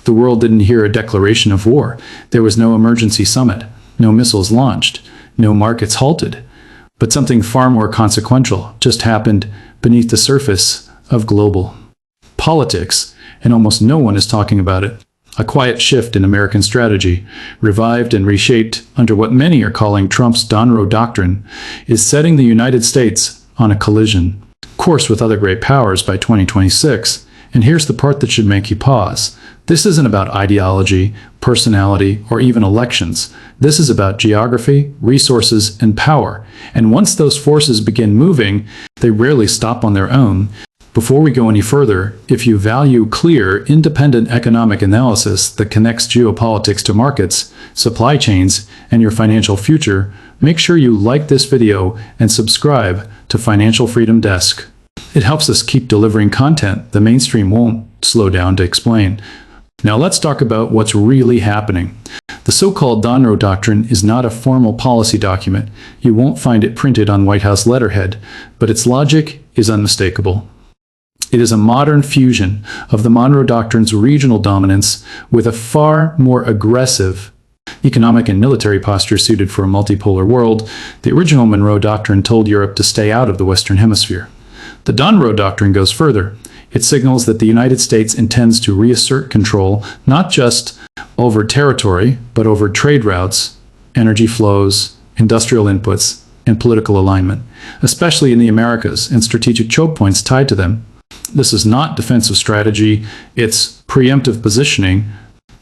The world didn't hear a declaration of war. There was no emergency summit, no missiles launched, no markets halted. But something far more consequential just happened beneath the surface of global politics, and almost no one is talking about it. A quiet shift in American strategy, revived and reshaped under what many are calling Trump's Donroe Doctrine, is setting the United States on a collision course with other great powers by 2026. And here's the part that should make you pause. This isn't about ideology, personality, or even elections. This is about geography, resources, and power. And once those forces begin moving, they rarely stop on their own. Before we go any further, if you value clear, independent economic analysis that connects geopolitics to markets, supply chains, and your financial future, make sure you like this video and subscribe to Financial Freedom Desk. It helps us keep delivering content the mainstream won't slow down to explain. Now let's talk about what's really happening. The so-called Donroe Doctrine is not a formal policy document. You won't find it printed on White House letterhead, but its logic is unmistakable. It is a modern fusion of the Monroe Doctrine's regional dominance with a far more aggressive economic and military posture suited for a multipolar world. The original Monroe Doctrine told Europe to stay out of the Western Hemisphere. The Donroe Doctrine goes further. It signals that the United States intends to reassert control not just over territory, but over trade routes, energy flows, industrial inputs, and political alignment, especially in the Americas and strategic choke points tied to them. This is not defensive strategy, it's preemptive positioning.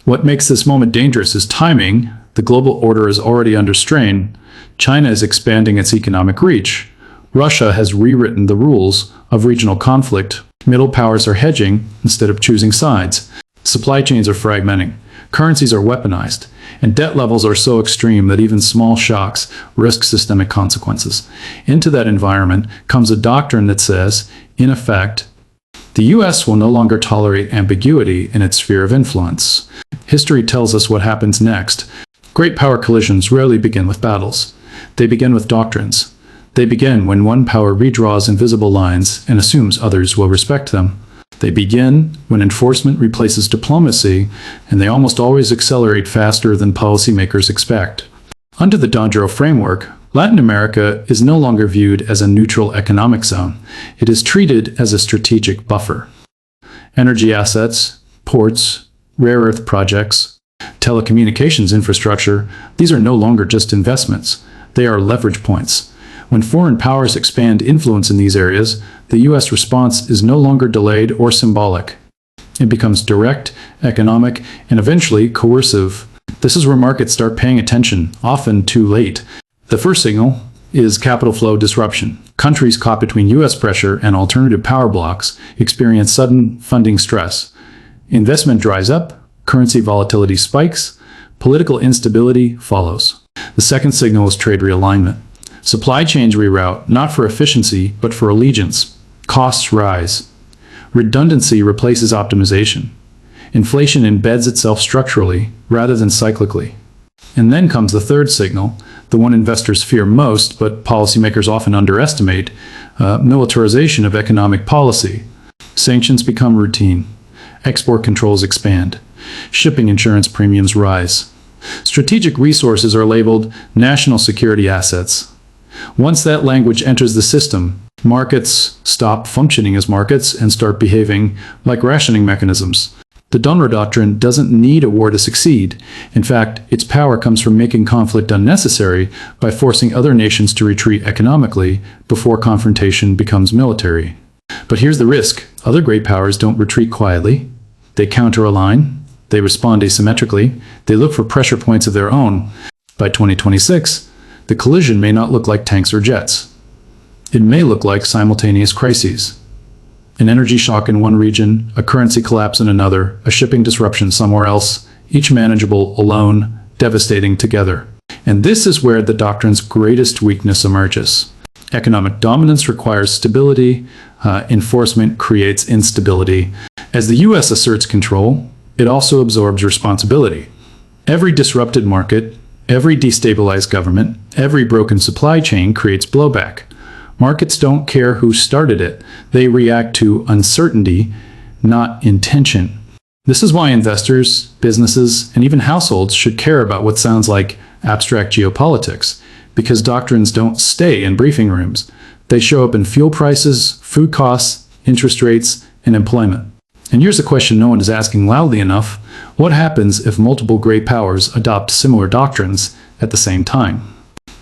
What makes this moment dangerous is timing. The global order is already under strain. China is expanding its economic reach. Russia has rewritten the rules of regional conflict. Middle powers are hedging instead of choosing sides. Supply chains are fragmenting. Currencies are weaponized. And debt levels are so extreme that even small shocks risk systemic consequences. Into that environment comes a doctrine that says, in effect, the U.S. will no longer tolerate ambiguity in its sphere of influence. History tells us what happens next. Great power collisions rarely begin with battles. They begin with doctrines. They begin when one power redraws invisible lines and assumes others will respect them. They begin when enforcement replaces diplomacy, and they almost always accelerate faster than policymakers expect. Under the Donroe framework, Latin America is no longer viewed as a neutral economic zone. It is treated as a strategic buffer. Energy assets, ports, rare earth projects, telecommunications infrastructure, these are no longer just investments. They are leverage points. When foreign powers expand influence in these areas, the U.S. response is no longer delayed or symbolic. It becomes direct, economic, and eventually coercive. This is where markets start paying attention, often too late. The first signal is capital flow disruption. Countries caught between U.S. pressure and alternative power blocks experience sudden funding stress. Investment dries up, currency volatility spikes, political instability follows. The second signal is trade realignment. Supply chains reroute, not for efficiency, but for allegiance. Costs rise. Redundancy replaces optimization. Inflation embeds itself structurally, rather than cyclically. And then comes the third signal, the one investors fear most, but policymakers often underestimate, militarization of economic policy. Sanctions become routine. Export controls expand. Shipping insurance premiums rise. Strategic resources are labeled national security assets. Once that language enters the system, markets stop functioning as markets and start behaving like rationing mechanisms. The Donroe Doctrine doesn't need a war to succeed. In fact, its power comes from making conflict unnecessary by forcing other nations to retreat economically before confrontation becomes military. But here's the risk. Other great powers don't retreat quietly. They counter-align. They respond asymmetrically. They look for pressure points of their own. By 2026, the collision may not look like tanks or jets. It may look like simultaneous crises. An energy shock in one region, a currency collapse in another, a shipping disruption somewhere else, each manageable alone, devastating together. And this is where the doctrine's greatest weakness emerges. Economic dominance requires stability. Enforcement creates instability. As the U.S. asserts control, it also absorbs responsibility. Every disrupted market, every destabilized government, every broken supply chain creates blowback. Markets don't care who started it. They react to uncertainty, not intention. This is why investors, businesses, and even households should care about what sounds like abstract geopolitics, because doctrines don't stay in briefing rooms. They show up in fuel prices, food costs, interest rates, and employment. And here's a question no one is asking loudly enough. What happens if multiple great powers adopt similar doctrines at the same time?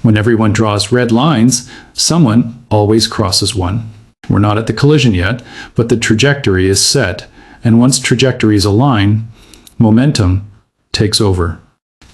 When everyone draws red lines, someone always crosses one. We're not at the collision yet, but the trajectory is set. And once trajectories align, momentum takes over.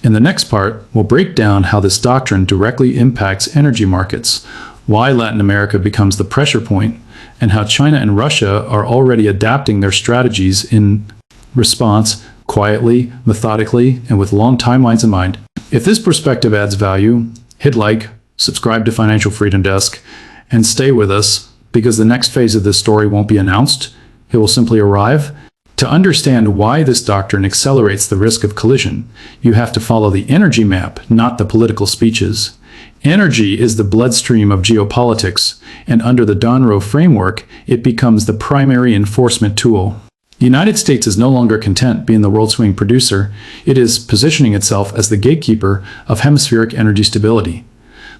In the next part, we'll break down how this doctrine directly impacts energy markets, why Latin America becomes the pressure point, and how China and Russia are already adapting their strategies in response, quietly, methodically, and with long timelines in mind. If this perspective adds value, hit like, subscribe to Financial Freedom Desk, and stay with us, because the next phase of this story won't be announced. It will simply arrive. To understand why this doctrine accelerates the risk of collision, you have to follow the energy map, not the political speeches. Energy is the bloodstream of geopolitics, and under the Donroe framework, it becomes the primary enforcement tool. The United States is no longer content being the world swing producer. It is positioning itself as the gatekeeper of hemispheric energy stability.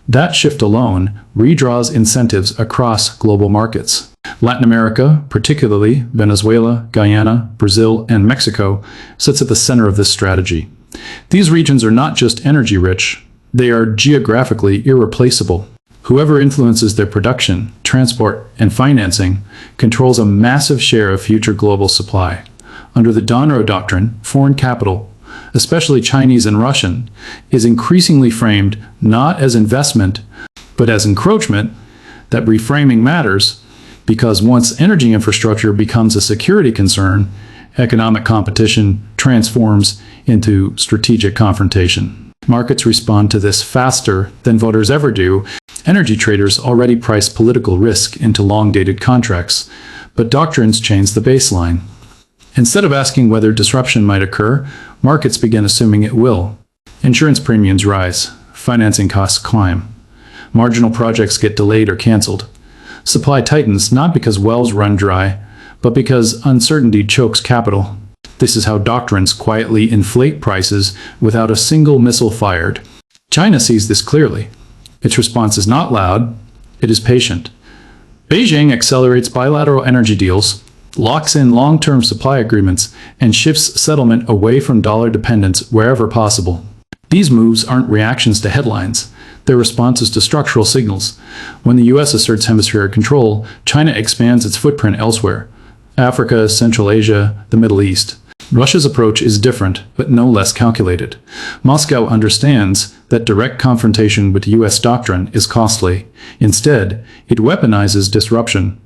That shift alone redraws incentives across global markets. Latin America, particularly Venezuela, Guyana, Brazil, and Mexico, sits at the center of this strategy. These regions are not just energy-rich, they are geographically irreplaceable. Whoever influences their production, transport, and financing controls a massive share of future global supply. Under the Donroe Doctrine, foreign capital, especially Chinese and Russian, is increasingly framed not as investment, but as encroachment. That reframing matters because once energy infrastructure becomes a security concern, economic competition transforms into strategic confrontation. Markets respond to this faster than voters ever do. Energy traders already price political risk into long-dated contracts, but doctrines change the baseline. Instead of asking whether disruption might occur, markets begin assuming it will. Insurance premiums rise, financing costs climb, marginal projects get delayed or canceled. Supply tightens not because wells run dry, but because uncertainty chokes capital. This is how doctrines quietly inflate prices without a single missile fired. China sees this clearly. Its response is not loud, it is patient. Beijing accelerates bilateral energy deals, locks in long-term supply agreements, and shifts settlement away from dollar dependence wherever possible. These moves aren't reactions to headlines. They're responses to structural signals. When the US asserts hemispheric control, China expands its footprint elsewhere. Africa, Central Asia, the Middle East. Russia's approach is different, but no less calculated. Moscow understands that direct confrontation with US doctrine is costly. Instead, it weaponizes disruption.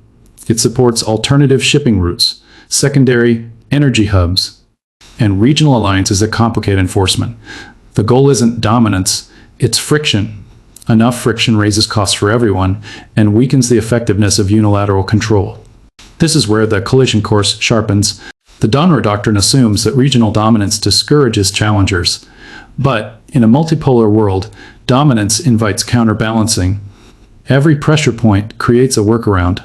It supports alternative shipping routes, secondary energy hubs, and regional alliances that complicate enforcement. The goal isn't dominance, it's friction. Enough friction raises costs for everyone and weakens the effectiveness of unilateral control. This is where the collision course sharpens. The Donroe Doctrine assumes that regional dominance discourages challengers. But in a multipolar world, dominance invites counterbalancing. Every pressure point creates a workaround.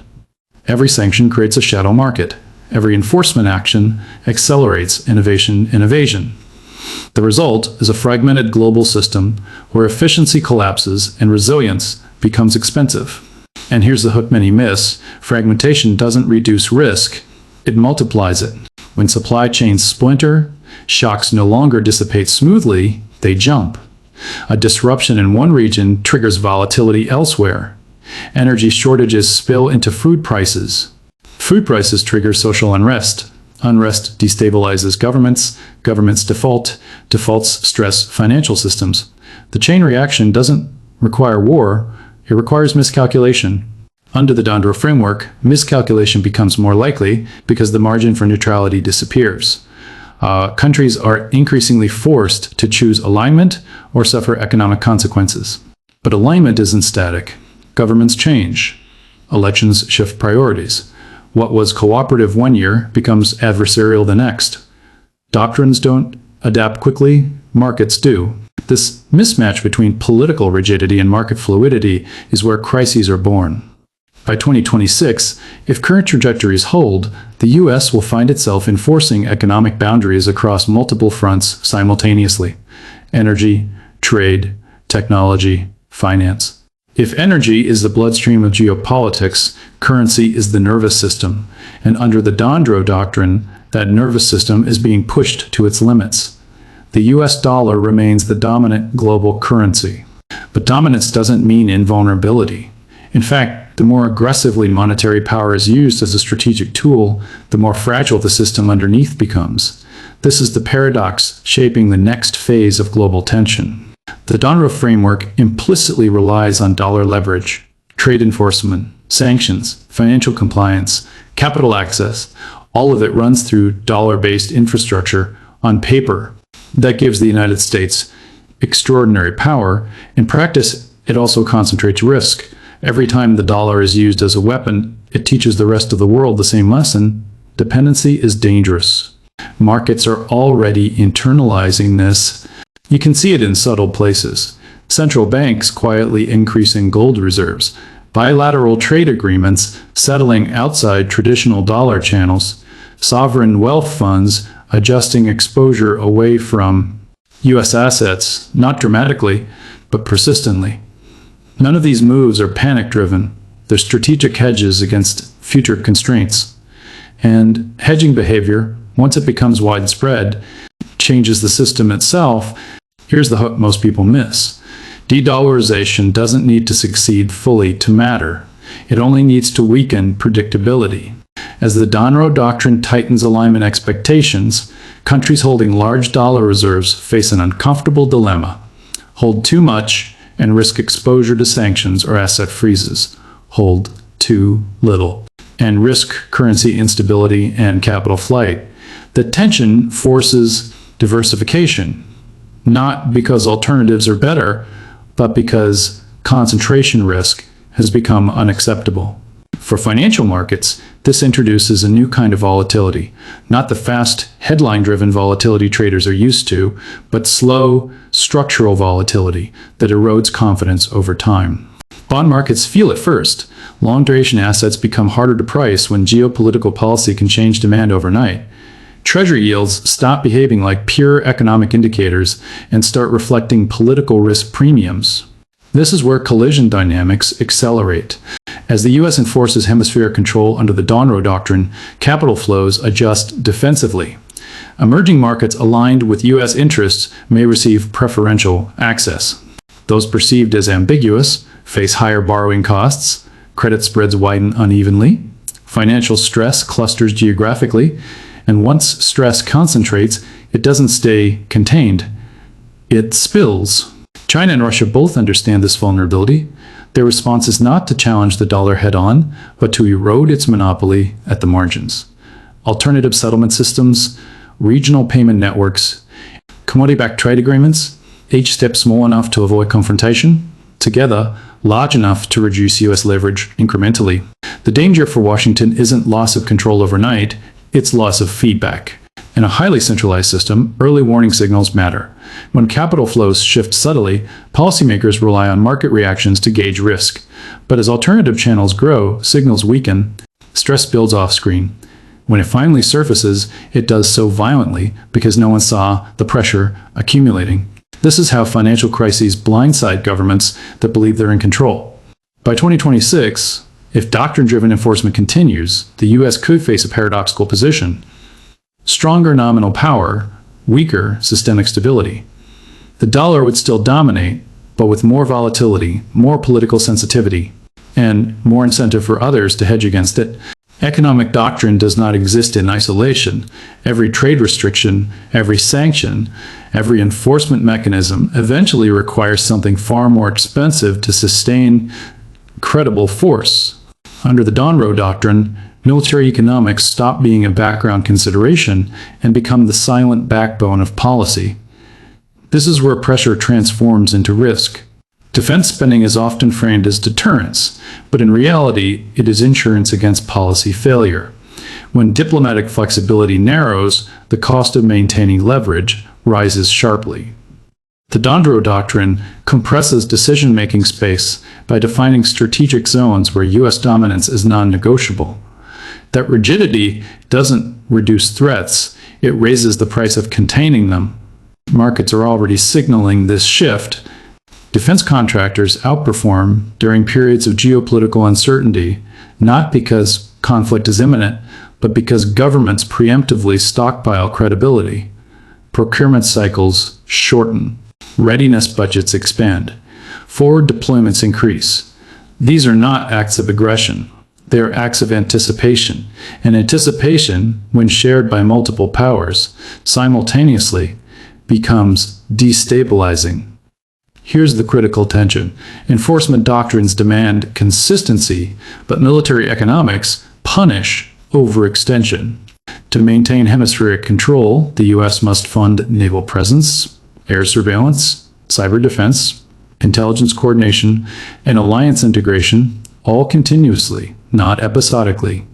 Every sanction creates a shadow market. Every enforcement action accelerates innovation and evasion. The result is a fragmented global system where efficiency collapses and resilience becomes expensive. And here's the hook many miss. Fragmentation doesn't reduce risk, it multiplies it. When supply chains splinter, shocks no longer dissipate smoothly, they jump. A disruption in one region triggers volatility elsewhere. Energy shortages spill into food prices. Food prices trigger social unrest. Unrest destabilizes governments. Governments default. Defaults stress financial systems. The chain reaction doesn't require war, it requires miscalculation. Under the Donroe framework, miscalculation becomes more likely because the margin for neutrality disappears. Countries are increasingly forced to choose alignment or suffer economic consequences. But alignment isn't static. Governments change. Elections shift priorities. What was cooperative one year becomes adversarial the next. Doctrines don't adapt quickly, markets do. This mismatch between political rigidity and market fluidity is where crises are born. By 2026, if current trajectories hold, the US will find itself enforcing economic boundaries across multiple fronts simultaneously: energy, trade, technology, finance. If energy is the bloodstream of geopolitics, currency is the nervous system, and under the Donroe Doctrine, that nervous system is being pushed to its limits. The US dollar remains the dominant global currency. But dominance doesn't mean invulnerability. In fact, the more aggressively monetary power is used as a strategic tool, the more fragile the system underneath becomes. This is the paradox shaping the next phase of global tension. The Donroe framework implicitly relies on dollar leverage, trade enforcement, sanctions, financial compliance, capital access. All of it runs through dollar-based infrastructure on paper. That gives the United States extraordinary power. In practice, it also concentrates risk. Every time the dollar is used as a weapon, it teaches the rest of the world the same lesson: dependency is dangerous. Markets are already internalizing this. You can see it in subtle places. Central banks quietly increasing gold reserves, bilateral trade agreements settling outside traditional dollar channels, sovereign wealth funds adjusting exposure away from U.S. assets, not dramatically, but persistently. None of these moves are panic-driven. They're strategic hedges against future constraints. And hedging behavior, once it becomes widespread, changes the system itself. Here's the hook most people miss. De-dollarization doesn't need to succeed fully to matter. It only needs to weaken predictability. As the Donroe Doctrine tightens alignment expectations, countries holding large dollar reserves face an uncomfortable dilemma: hold too much and risk exposure to sanctions or asset freezes. Hold too little and risk currency instability and capital flight. The tension forces diversification, not because alternatives are better, but because concentration risk has become unacceptable. For financial markets, this introduces a new kind of volatility, not the fast, headline-driven volatility traders are used to, but slow, structural volatility that erodes confidence over time. Bond markets feel it first. Long-duration assets become harder to price when geopolitical policy can change demand overnight. Treasury yields stop behaving like pure economic indicators and start reflecting political risk premiums. This is where collision dynamics accelerate. As the U.S. enforces hemispheric control under the Donroe Doctrine, capital flows adjust defensively. Emerging markets aligned with U.S. interests may receive preferential access. Those perceived as ambiguous face higher borrowing costs, credit spreads widen unevenly, financial stress clusters geographically, and once stress concentrates, it doesn't stay contained. It spills. China and Russia both understand this vulnerability. Their response is not to challenge the dollar head-on, but to erode its monopoly at the margins. Alternative settlement systems, regional payment networks, commodity-backed trade agreements, each step small enough to avoid confrontation, together large enough to reduce U.S. leverage incrementally. The danger for Washington isn't loss of control overnight, it's loss of feedback. In a highly centralized system, early warning signals matter. When capital flows shift subtly, policymakers rely on market reactions to gauge risk. But as alternative channels grow, signals weaken, stress builds off-screen. When it finally surfaces, it does so violently because no one saw the pressure accumulating. This is how financial crises blindside governments that believe they're in control. By 2026, if doctrine-driven enforcement continues, the U.S. could face a paradoxical position: stronger nominal power, weaker systemic stability. The dollar would still dominate, but with more volatility, more political sensitivity, and more incentive for others to hedge against it. Economic doctrine does not exist in isolation. Every trade restriction, every sanction, every enforcement mechanism eventually requires something far more expensive to sustain credible force. Under the Donroe Doctrine, military economics stop being a background consideration and become the silent backbone of policy. This is where pressure transforms into risk. Defense spending is often framed as deterrence, but in reality, it is insurance against policy failure. When diplomatic flexibility narrows, the cost of maintaining leverage rises sharply. The Donroe Doctrine compresses decision-making space by defining strategic zones where U.S. dominance is non-negotiable. That rigidity doesn't reduce threats, it raises the price of containing them. Markets are already signaling this shift. Defense contractors outperform during periods of geopolitical uncertainty, not because conflict is imminent, but because governments preemptively stockpile credibility. Procurement cycles shorten. Readiness budgets expand. Forward deployments increase. These are not acts of aggression. They are acts of anticipation. And anticipation, when shared by multiple powers simultaneously, becomes destabilizing. Here's the critical tension. Enforcement doctrines demand consistency, but military economics punish overextension. To maintain hemispheric control, the U.S. must fund naval presence, air surveillance, cyber defense, intelligence coordination, and alliance integration, all continuously, not episodically.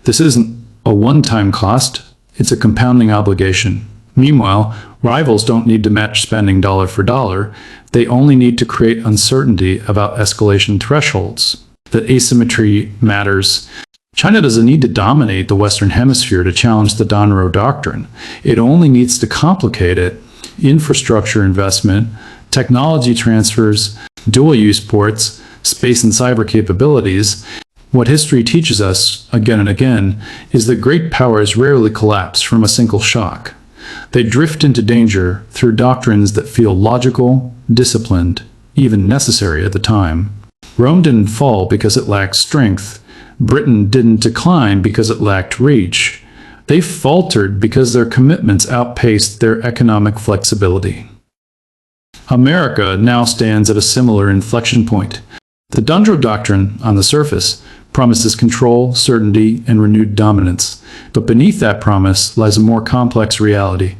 This isn't a one-time cost, it's a compounding obligation. Meanwhile, rivals don't need to match spending dollar for dollar, they only need to create uncertainty about escalation thresholds. The asymmetry matters. China doesn't need to dominate the Western Hemisphere to challenge the Donroe Doctrine. It only needs to complicate it. Infrastructure investment, technology transfers, dual-use ports, space and cyber capabilities. What history teaches us, again and again, is that great powers rarely collapse from a single shock. They drift into danger through doctrines that feel logical, disciplined, even necessary at the time. Rome didn't fall because it lacked strength. Britain didn't decline because it lacked reach. They faltered because their commitments outpaced their economic flexibility. America now stands at a similar inflection point. The Donroe Doctrine, on the surface, promises control, certainty, and renewed dominance. But beneath that promise lies a more complex reality.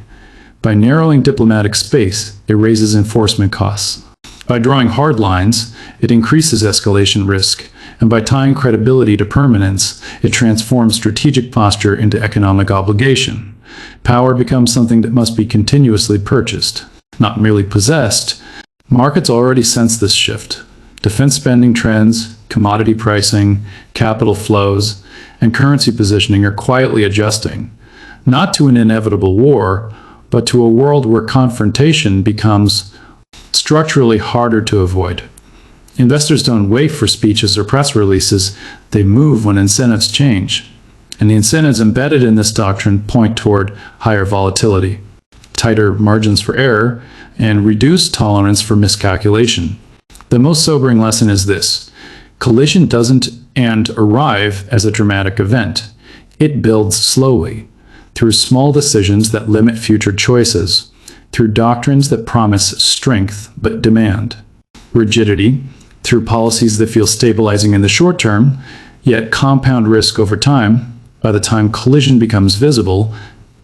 By narrowing diplomatic space, it raises enforcement costs. By drawing hard lines, it increases escalation risk. And by tying credibility to permanence, it transforms strategic posture into economic obligation. Power becomes something that must be continuously purchased, not merely possessed. Markets already sense this shift. Defense spending trends, commodity pricing, capital flows, and currency positioning are quietly adjusting, not to an inevitable war, but to a world where confrontation becomes structurally harder to avoid. Investors don't wait for speeches or press releases, they move when incentives change. And the incentives embedded in this doctrine point toward higher volatility, tighter margins for error, and reduced tolerance for miscalculation. The most sobering lesson is this: collision doesn't arrive as a dramatic event. It builds slowly, through small decisions that limit future choices, through doctrines that promise strength but demand rigidity, through policies that feel stabilizing in the short term, yet compound risk over time. By the time collision becomes visible,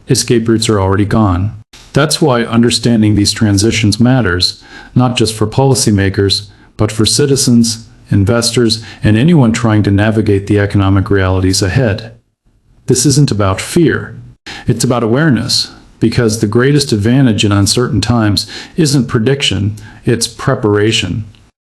escape routes are already gone. That's why understanding these transitions matters, not just for policymakers, but for citizens, investors, and anyone trying to navigate the economic realities ahead. This isn't about fear. It's about awareness, because the greatest advantage in uncertain times isn't prediction, it's preparation.